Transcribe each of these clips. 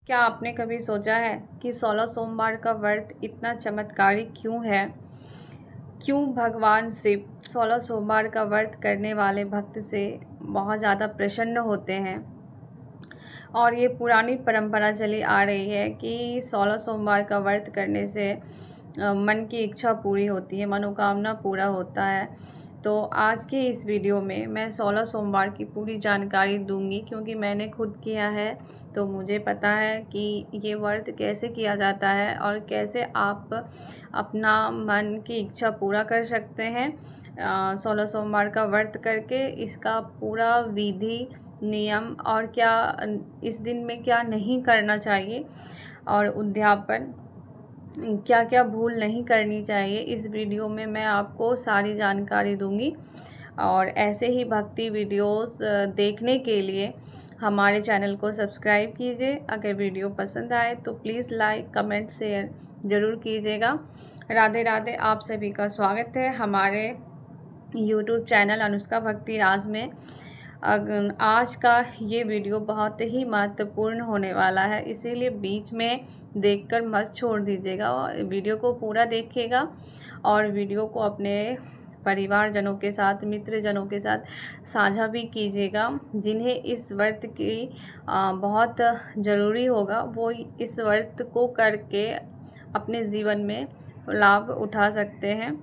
क्या आपने कभी सोचा है कि 16 सोमवार का व्रत इतना चमत्कारी क्यों है? क्यों भगवान शिव 16 सोमवार का व्रत करने वाले भक्त से बहुत ज़्यादा प्रसन्न होते हैं? और ये पुरानी परंपरा चली आ रही है कि 16 सोमवार का व्रत करने से मन की इच्छा पूरी होती है, मनोकामना पूरा होता है। तो आज के इस वीडियो में मैं 16 सोमवार की पूरी जानकारी दूंगी, क्योंकि मैंने खुद किया है। तो मुझे पता है कि ये व्रत कैसे किया जाता है और कैसे आप अपना मन की इच्छा पूरा कर सकते हैं 16 सोमवार का व्रत करके। इसका पूरा विधि नियम और क्या इस दिन में क्या नहीं करना चाहिए और उद्यापन क्या क्या भूल नहीं करनी चाहिए, इस वीडियो में मैं आपको सारी जानकारी दूंगी। और ऐसे ही भक्ति वीडियोस देखने के लिए हमारे चैनल को सब्सक्राइब कीजिए। अगर वीडियो पसंद आए तो प्लीज़ लाइक कमेंट शेयर ज़रूर कीजिएगा। राधे राधे, आप सभी का स्वागत है हमारे यूट्यूब चैनल अनुष्का भक्ति राज में। आज का ये वीडियो बहुत ही महत्वपूर्ण होने वाला है, इसीलिए बीच में देखकर मत छोड़ दीजिएगा। वीडियो को पूरा देखिएगा और वीडियो को अपने परिवारजनों के साथ, मित्रजनों के साथ साझा भी कीजिएगा। जिन्हें इस व्रत की बहुत ज़रूरी होगा, वो इस व्रत को करके अपने जीवन में लाभ उठा सकते हैं।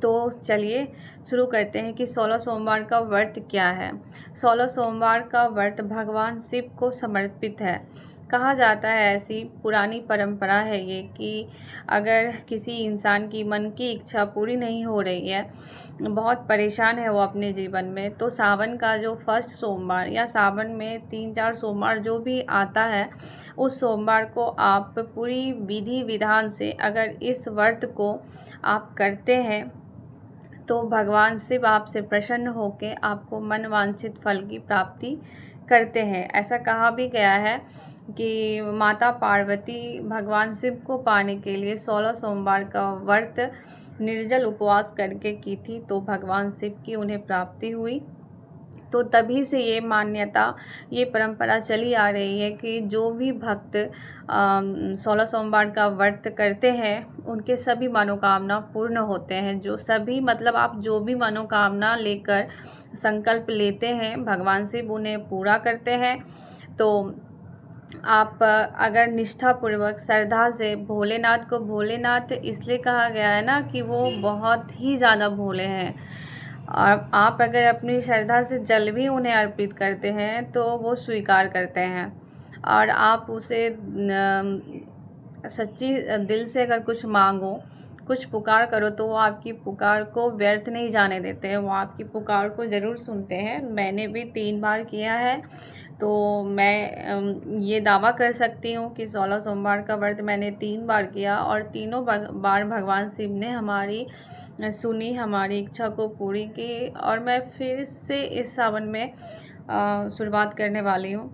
तो चलिए शुरू करते हैं कि 16 सोमवार का व्रत क्या है। 16 सोमवार का व्रत भगवान शिव को समर्पित है। कहा जाता है, ऐसी पुरानी परंपरा है ये, कि अगर किसी इंसान की मन की इच्छा पूरी नहीं हो रही है, बहुत परेशान है वो अपने जीवन में, तो सावन का जो फर्स्ट सोमवार या सावन में 3-4 सोमवार जो भी आता है, उस सोमवार को आप पूरी विधि विधान से अगर इस व्रत को आप करते हैं तो भगवान शिव आपसे प्रसन्न होकर आपको मन वांछित फल की प्राप्ति करते हैं। ऐसा कहा भी गया है कि माता पार्वती भगवान शिव को पाने के लिए 16 सोमवार का व्रत निर्जल उपवास करके की थी, तो भगवान शिव की उन्हें प्राप्ति हुई। तो तभी से ये मान्यता, ये परंपरा चली आ रही है कि जो भी भक्त 16 सोमवार का व्रत करते हैं उनके सभी मनोकामना पूर्ण होते हैं। जो सभी मतलब आप जो भी मनोकामना लेकर संकल्प लेते हैं, भगवान शिव उन्हें पूरा करते हैं। तो आप अगर निष्ठापूर्वक श्रद्धा से भोलेनाथ को, भोलेनाथ इसलिए कहा गया है ना कि वो बहुत ही ज़्यादा भोले हैं, और आप अगर अपनी श्रद्धा से जल भी उन्हें अर्पित करते हैं तो वो स्वीकार करते हैं। और आप उसे सच्ची दिल से अगर कुछ मांगो, कुछ पुकार करो, तो वो आपकी पुकार को व्यर्थ नहीं जाने देते हैं, वो आपकी पुकार को ज़रूर सुनते हैं। मैंने भी 3 बार किया है, तो मैं ये दावा कर सकती हूँ कि 16 सोमवार का व्रत मैंने 3 बार किया और तीनों बार भगवान शिव ने हमारी सुनी, हमारी इच्छा को पूरी की। और मैं फिर से इस सावन में शुरुआत करने वाली हूँ।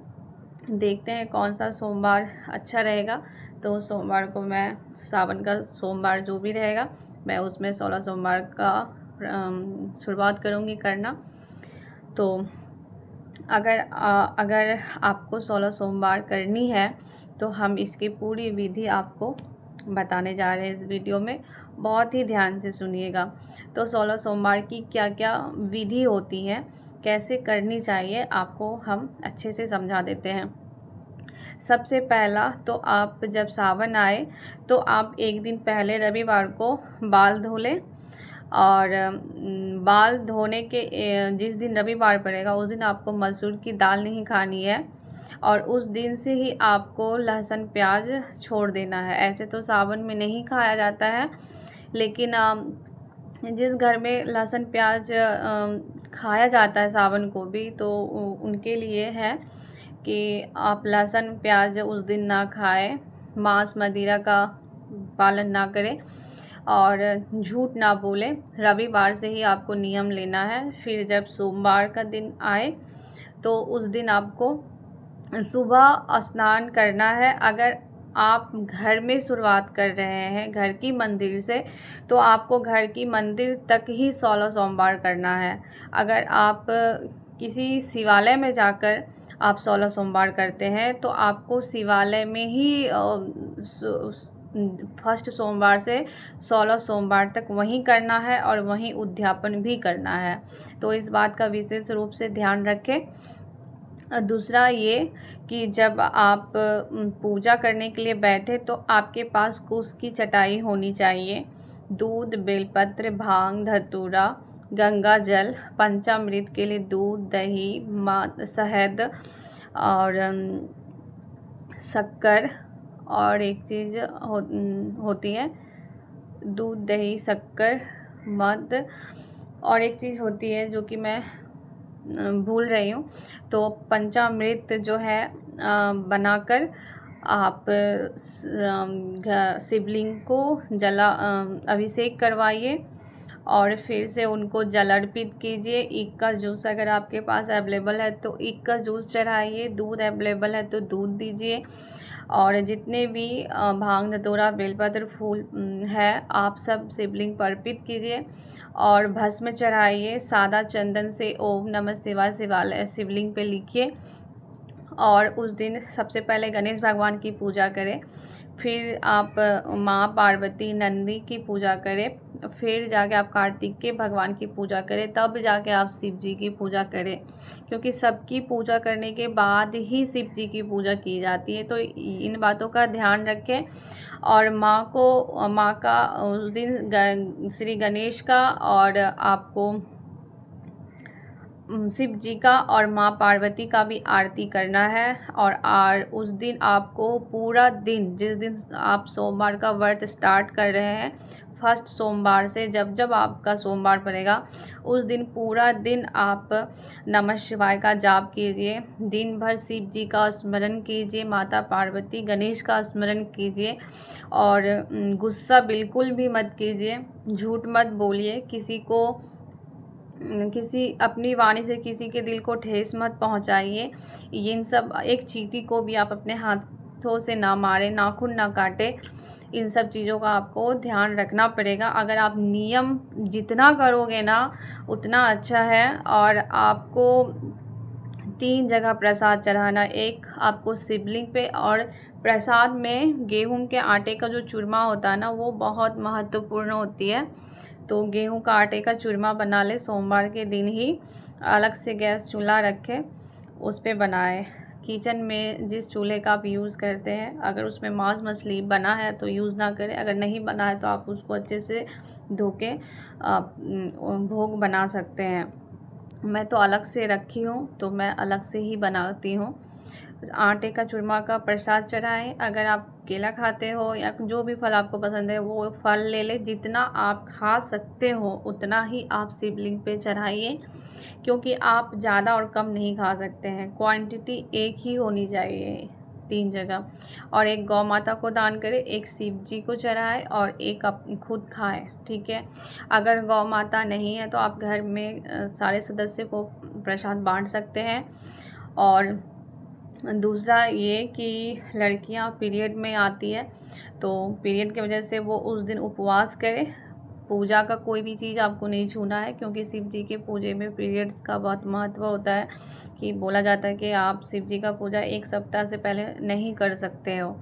देखते हैं कौन सा सोमवार अच्छा रहेगा, तो उस सोमवार को मैं, सावन का सोमवार जो भी रहेगा, मैं उसमें 16 सोमवार का शुरुआत करूँगी करना। तो अगर आपको 16 सोमवार करनी है तो हम इसकी पूरी विधि आपको बताने जा रहे हैं इस वीडियो में, बहुत ही ध्यान से सुनिएगा। तो 16 सोमवार की क्या क्या विधि होती है, कैसे करनी चाहिए, आपको हम अच्छे से समझा देते हैं। सबसे पहला तो आप जब सावन आए तो आप एक दिन पहले रविवार को बाल धो लें। और बाल धोने के जिस दिन रविवार पड़ेगा उस दिन आपको मसूर की दाल नहीं खानी है, और उस दिन से ही आपको लहसुन प्याज छोड़ देना है। ऐसे तो सावन में नहीं खाया जाता है, लेकिन जिस घर में लहसुन प्याज खाया जाता है सावन को भी, तो उनके लिए है कि आप लहसुन प्याज उस दिन ना खाएं, मांस मदिरा का पालन ना करें और झूठ ना बोलें। रविवार से ही आपको नियम लेना है। फिर जब सोमवार का दिन आए तो उस दिन आपको सुबह स्नान करना है। अगर आप घर में शुरुआत कर रहे हैं, घर की मंदिर से, तो आपको घर की मंदिर तक ही 16 सोमवार करना है। अगर आप किसी शिवालय में जाकर आप 16 सोमवार करते हैं तो आपको शिवालय में ही फर्स्ट सोमवार से 16 सोमवार तक वहीं करना है और वहीं उद्यापन भी करना है। तो इस बात का विशेष रूप से ध्यान रखें। दूसरा ये कि जब आप पूजा करने के लिए बैठे तो आपके पास कुश की चटाई होनी चाहिए। दूध, बेलपत्र, भांग, धतूरा, गंगा जल, पंचामृत के लिए दूध, दही, शहद और शक्कर, और एक चीज़ होती है दूध, दही, शक्कर, मध, और एक चीज़ होती है जो कि मैं भूल रही हूँ। तो पंचामृत जो है बनाकर आप शिवलिंग को अभिषेक करवाइए और फिर से उनको जल अर्पित कीजिए। ईख का जूस अगर आपके पास अवेलेबल है तो ईख का जूस चढ़ाइए, दूध अवेलेबल है तो दूध दीजिए, और जितने भी भांग, धतूरा, बेलपत्र, फूल है आप सब शिवलिंग पर अर्पित कीजिए और भस्म चढ़ाइए। सादा चंदन से ओम नमः शिवाय शिवलिंग पे लिखिए और उस दिन सबसे पहले गणेश भगवान की पूजा करें, फिर आप माँ पार्वती, नंदी की पूजा करें, फिर जाके आप कार्तिकेय भगवान की पूजा करें, तब जाके आप शिव जी की पूजा करें, क्योंकि सबकी पूजा करने के बाद ही शिव जी की पूजा की जाती है। तो इन बातों का ध्यान रखें। और माँ का उस दिन श्री गणेश का और आपको शिव जी का और माँ पार्वती का भी आरती करना है। और उस दिन आपको पूरा दिन, जिस दिन आप सोमवार का व्रत स्टार्ट कर रहे हैं, फर्स्ट सोमवार से जब आपका सोमवार पड़ेगा उस दिन पूरा दिन आप नमः शिवाय का जाप कीजिए। दिन भर शिव जी का स्मरण कीजिए, माता पार्वती, गणेश का स्मरण कीजिए और गुस्सा बिल्कुल भी मत कीजिए, झूठ मत बोलिए, अपनी वाणी से किसी के दिल को ठेस मत पहुंचाइए। इन सब, एक चींटी को भी आप अपने हाथों से ना मारें, नाखून ना काटें। इन सब चीज़ों का आपको ध्यान रखना पड़ेगा। अगर आप नियम जितना करोगे ना उतना अच्छा है। और आपको 3 जगह प्रसाद चढ़ाना, एक आपको शिवलिंग पे, और प्रसाद में गेहूं के आटे का जो चूरमा होता है ना वो बहुत महत्वपूर्ण होती है। तो गेहूं का आटे का चूरमा बना ले, सोमवार के दिन ही अलग से गैस चूल्हा रखें, उस पर बनाएं। किचन में जिस चूल्हे का आप यूज़ करते हैं, अगर उसमें मांस मछली बना है तो यूज़ ना करें, अगर नहीं बना है तो आप उसको अच्छे से धो के भोग बना सकते हैं। मैं तो अलग से रखी हूँ तो मैं अलग से ही बनाती हूँ। आटे का चूरमा का प्रसाद चढ़ाएं। अगर आप केला खाते हो या जो भी फल आपको पसंद है वो फल ले लें, जितना आप खा सकते हो उतना ही आप शिवलिंग पे चढ़ाइए, क्योंकि आप ज़्यादा और कम नहीं खा सकते हैं। क्वांटिटी एक ही होनी चाहिए 3 जगह। और एक गौ माता को दान करें, एक शिव जी को चढ़ाए और एक आप खुद खाएं, ठीक है। अगर गौ माता नहीं है तो आप घर में सारे सदस्य को प्रसाद बांट सकते हैं। और दूसरा ये कि लड़कियां पीरियड में आती है तो पीरियड की वजह से वो उस दिन उपवास करें। पूजा का कोई भी चीज़ आपको नहीं छूना है, क्योंकि शिव जी के पूजे में पीरियड्स का बहुत महत्व होता है। कि बोला जाता है कि आप शिव जी का पूजा 1 सप्ताह से पहले नहीं कर सकते हो।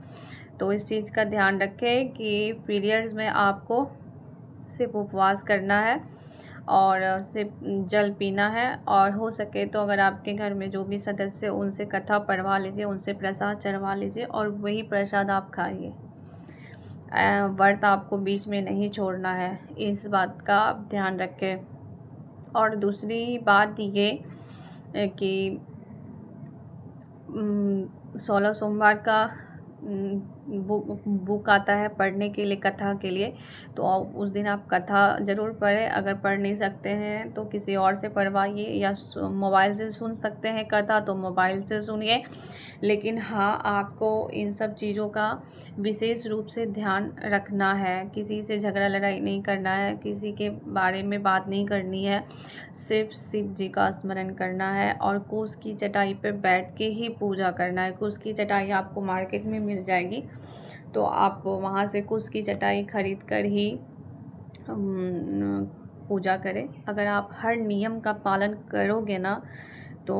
तो इस चीज़ का ध्यान रखें कि पीरियड्स में आपको सिर्फ उपवास करना है और सिर्फ जल पीना है। और हो सके तो अगर आपके घर में जो भी सदस्य उनसे कथा पढ़वा लीजिए, उनसे प्रसाद चढ़वा लीजिए और वही प्रसाद आप खाइए। व्रत आपको बीच में नहीं छोड़ना है, इस बात का आप ध्यान रखें। और दूसरी बात ये कि 16 सोमवार का बुक आता है पढ़ने के लिए, कथा के लिए, तो उस दिन आप कथा ज़रूर पढ़ें। अगर पढ़ नहीं सकते हैं तो किसी और से पढ़वाइए, या मोबाइल से सुन सकते हैं कथा तो मोबाइल से सुनिए। लेकिन हाँ, आपको इन सब चीज़ों का विशेष रूप से ध्यान रखना है। किसी से झगड़ा लड़ाई नहीं करना है, किसी के बारे में बात नहीं करनी है, सिर्फ शिव जी का स्मरण करना है और कुश की चटाई पर बैठ के ही पूजा करना है। कुश की चटाई आपको मार्केट में मिल जाएगी, तो आप वहाँ से कुश की चटाई खरीद कर ही पूजा करें। अगर आप हर नियम का पालन करोगे ना तो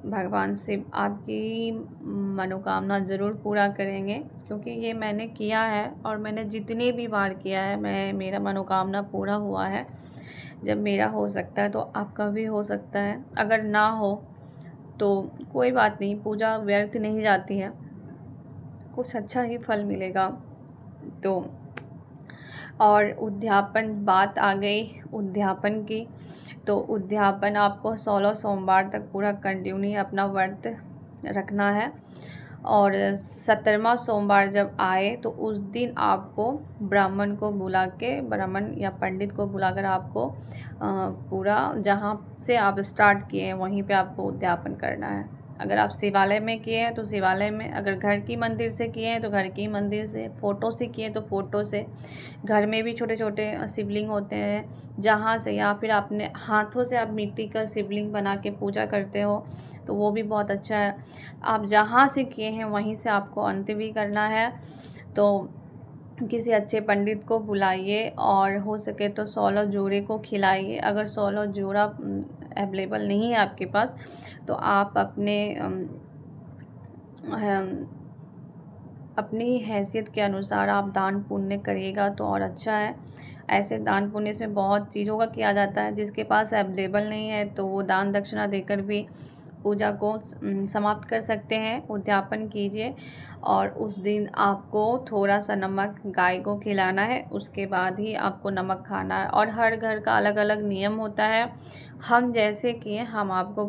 भगवान शिव आपकी मनोकामना ज़रूर पूरा करेंगे, क्योंकि ये मैंने किया है और मैंने जितनी भी बार किया है मेरा मनोकामना पूरा हुआ है। जब मेरा हो सकता है तो आपका भी हो सकता है। अगर ना हो तो कोई बात नहीं, पूजा व्यर्थ नहीं जाती है, कुछ अच्छा ही फल मिलेगा। तो और उद्यापन, बात आ गई उद्यापन की, तो उद्यापन आपको 16 सोमवार तक पूरा कंटिन्यू अपना व्रत रखना है। और 17वां सोमवार जब आए तो उस दिन आपको ब्राह्मण को बुला के, ब्राह्मण या पंडित को बुलाकर आपको पूरा जहाँ से आप स्टार्ट किए हैं वहीं पे आपको उद्यापन करना है। अगर आप शिवालय में किए हैं तो शिवालय में, अगर घर की मंदिर से किए हैं तो घर की मंदिर से, फ़ोटो से किए हैं तो फ़ोटो से, घर में भी छोटे छोटे शिवलिंग होते हैं जहाँ से, या फिर अपने हाथों से आप मिट्टी का शिवलिंग बना के पूजा करते हो तो वो भी बहुत अच्छा है। आप जहाँ से किए हैं वहीं से आपको अंत भी करना है। तो किसी अच्छे पंडित को बुलाइए और हो सके तो 16 जोड़े को खिलाइए। अगर 16 जोड़ा अवेलेबल नहीं है आपके पास तो आप अपनी हैसियत के अनुसार आप दान पुण्य करिएगा तो और अच्छा है। ऐसे दान पुण्य इसमें बहुत चीज़ों का किया जाता है, जिसके पास अवेलेबल नहीं है तो वो दान दक्षिणा देकर भी पूजा को समाप्त कर सकते हैं। उद्यापन कीजिए और उस दिन आपको थोड़ा सा नमक गाय को खिलाना है, उसके बाद ही आपको नमक खाना है। और हर घर का अलग अलग नियम होता है, हम जैसे किए हम आपको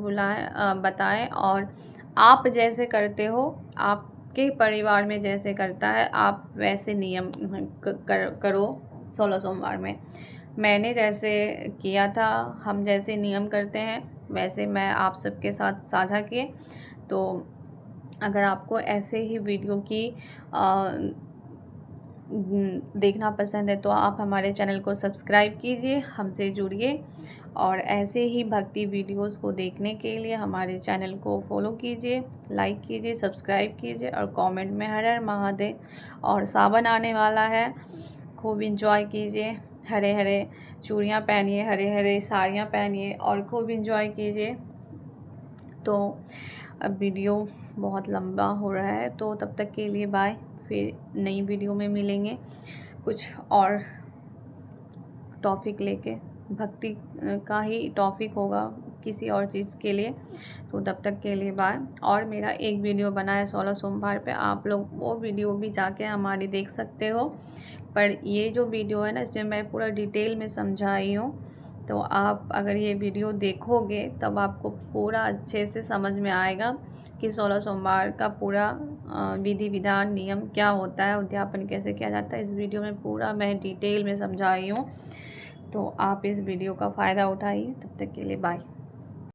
बताएं, और आप जैसे करते हो, आपके परिवार में जैसे करता है आप वैसे नियम करो 16 सोमवार में। मैंने जैसे किया था, हम जैसे नियम करते हैं वैसे मैं आप सबके साथ साझा किए। तो अगर आपको ऐसे ही वीडियो की देखना पसंद है तो आप हमारे चैनल को सब्सक्राइब कीजिए, हमसे जुड़िए, और ऐसे ही भक्ति वीडियोस को देखने के लिए हमारे चैनल को फॉलो कीजिए, लाइक कीजिए, सब्सक्राइब कीजिए और कमेंट में हर हर महादेव। और सावन आने वाला है, खूब इंजॉय कीजिए, हरे हरे चूड़ियाँ पहनिए, हरे हरे साड़ियाँ पहनिए और खूब इंजॉय कीजिए। तो अब वीडियो बहुत लंबा हो रहा है तो तब तक के लिए बाय, फिर नई वीडियो में मिलेंगे कुछ और टॉपिक लेके, भक्ति का ही टॉपिक होगा किसी और चीज़ के लिए। तो तब तक के लिए बाय। और मेरा एक वीडियो बना है 16 सोमवार पे, आप लोग वो वीडियो भी जाके हमारी देख सकते हो। पर ये जो वीडियो है ना, इसमें मैं पूरा डिटेल में समझाई हूँ, तो आप अगर ये वीडियो देखोगे तब आपको पूरा अच्छे से समझ में आएगा कि 16 सोमवार का पूरा विधि विधान नियम क्या होता है, उद्यापन कैसे किया जाता है। इस वीडियो में पूरा मैं डिटेल में समझाई हूँ, तो आप इस वीडियो का फ़ायदा उठाइए। तब तक के लिए बाय।